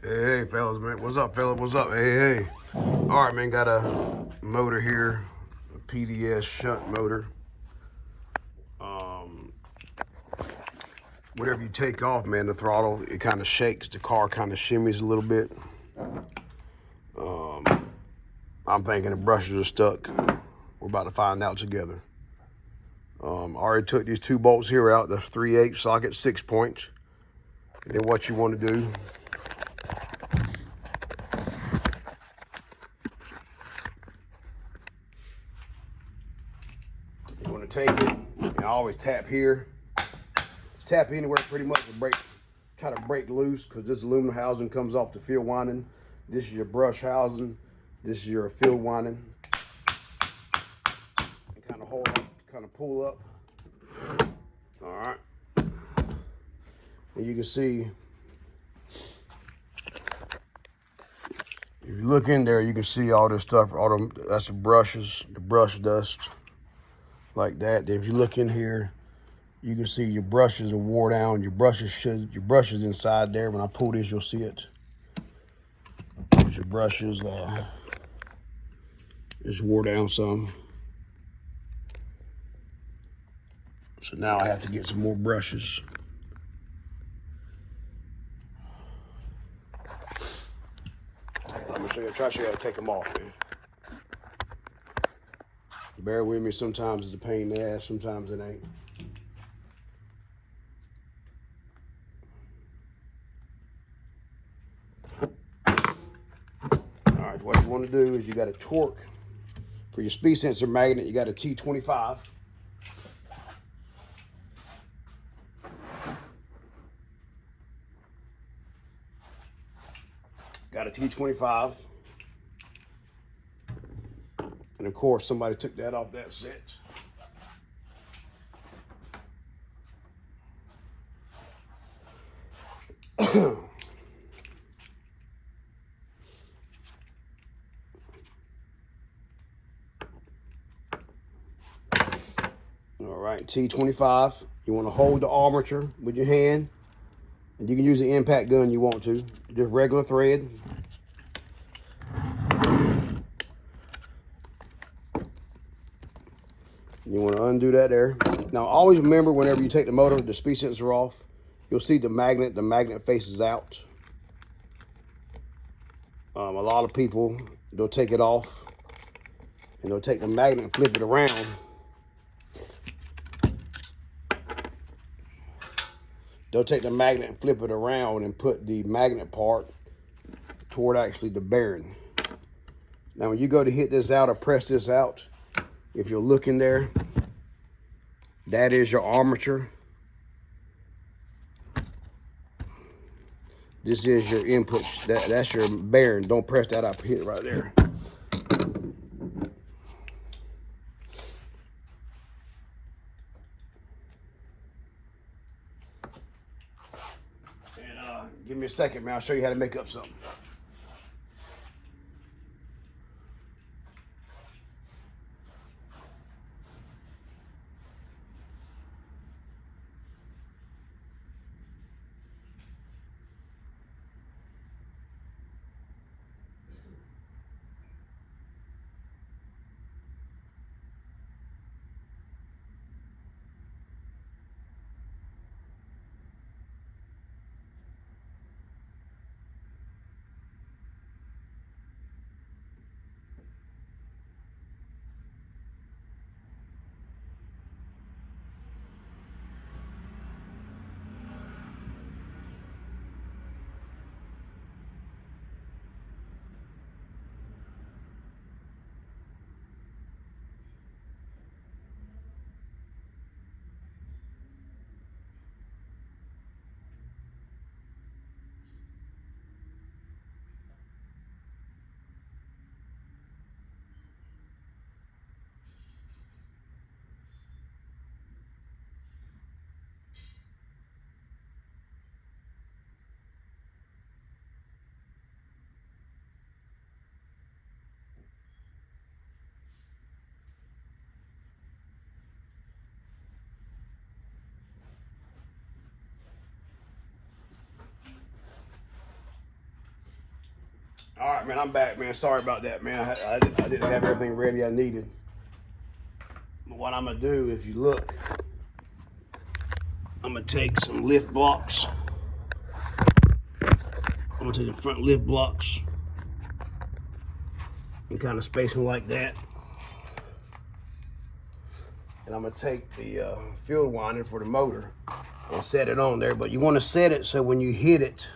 Hey, fellas, man. What's up, fella? What's up? Hey. All right, man. Got a motor here, a PDS shunt motor. Whenever you take off, man, the throttle, it kind of shakes. The car kind of shimmies a little bit. I'm thinking the brushes are stuck. We're about to find out together. I already took these two bolts here out. That's 3/8 socket, 6 points. And then what you want to do, you want to take it, and I always tap here. Tap anywhere pretty much to break, try to break loose, because this aluminum housing comes off the field winding. This is your brush housing. This is your field winding. And kind of hold up, kind of pull up. All right. And you can see, if you look in there, you can see all this stuff. That's the brushes, the brush dust, like that. Then if you look in here, you can see your brushes are wore down. Your brushes inside there. When I pull this, you'll see it. Your brushes is wore down some. So now I have to get some more brushes. I'm gonna try to show you how to take them off, man. Bear with me. Sometimes it's a pain in the ass. Sometimes it ain't. All right, what you want to do is you got a torque for your speed sensor magnet. You got a T25. Got a T25. And of course, somebody took that off that set. All right, T25. You want to hold the armature with your hand. And you can use the impact gun you want to. Just regular thread. You want to undo that there. Now, always remember, whenever you take the motor, the speed sensor off, you'll see the magnet faces out. A lot of people, they'll take it off and they'll take the magnet and flip it around. They'll take the magnet and flip it around and put the magnet part toward actually the bearing. Now, when you go to hit this out or press this out, if you'll look in there, that is your armature. This is your input. That's your bearing. Don't press that up. Hit it right there. And give me a second, man. I'll show you how to make up something. All right, man, I'm back, man. Sorry about that, man. I didn't have everything ready I needed. But what I'm gonna do, if you look, I'm gonna take some lift blocks. I'm gonna take the front lift blocks and kind of space them like that. And I'm gonna take the field winder for the motor and set it on there. But you want to set it so when you hit it,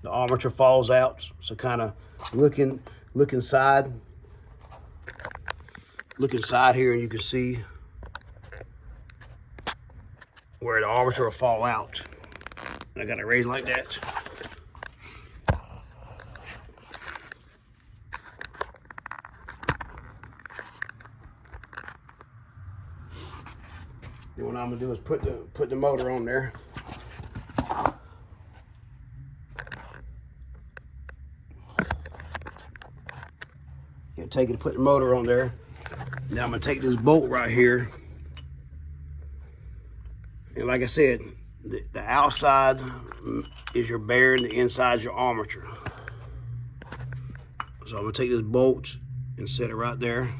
the armature falls out. So kind of look inside here, and you can see where the armature will fall out. And I got it raised like that. Then what I'm gonna do is put the motor on there. You take it to put the motor on there. Now I'm gonna take this bolt right here. And like I said, the outside is your bearing, the inside is your armature. So I'm gonna take this bolt and set it right there.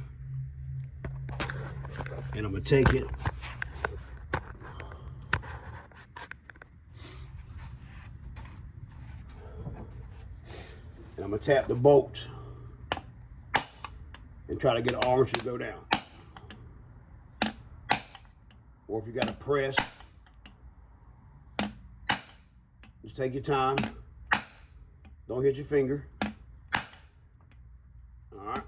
And I'm gonna take it and I'm gonna tap the bolt and try to get the armature to go down. Or if you got to press, just take your time. Don't hit your finger. All right.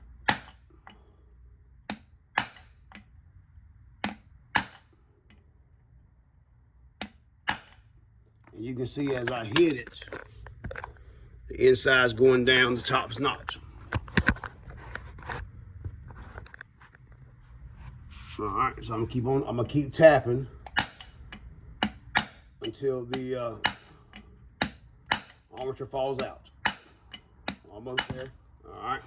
And you can see as I hit it, the inside's going down, the top's not. All right, so I'm gonna keep tapping until the armature falls out. Almost there. All right.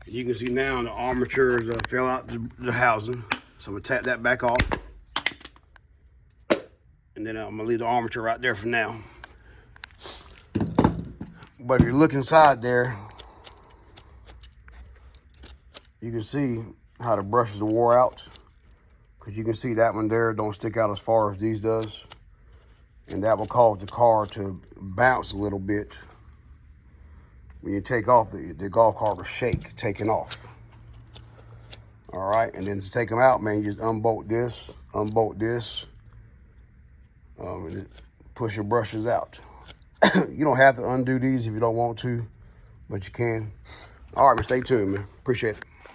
And you can see now the armature fell out the housing. So I'm gonna tap that back off. And then I'm gonna leave the armature right there for now. But if you look inside there, you can see how the brushes are wore out, because you can see that one there don't stick out as far as these does. And that will cause the car to bounce a little bit. When you take off, the golf cart will shake, taking off. All right, and then to take them out, man, you just unbolt this, and push your brushes out. You don't have to undo these if you don't want to, but you can. All right, man, stay tuned, man. Appreciate it.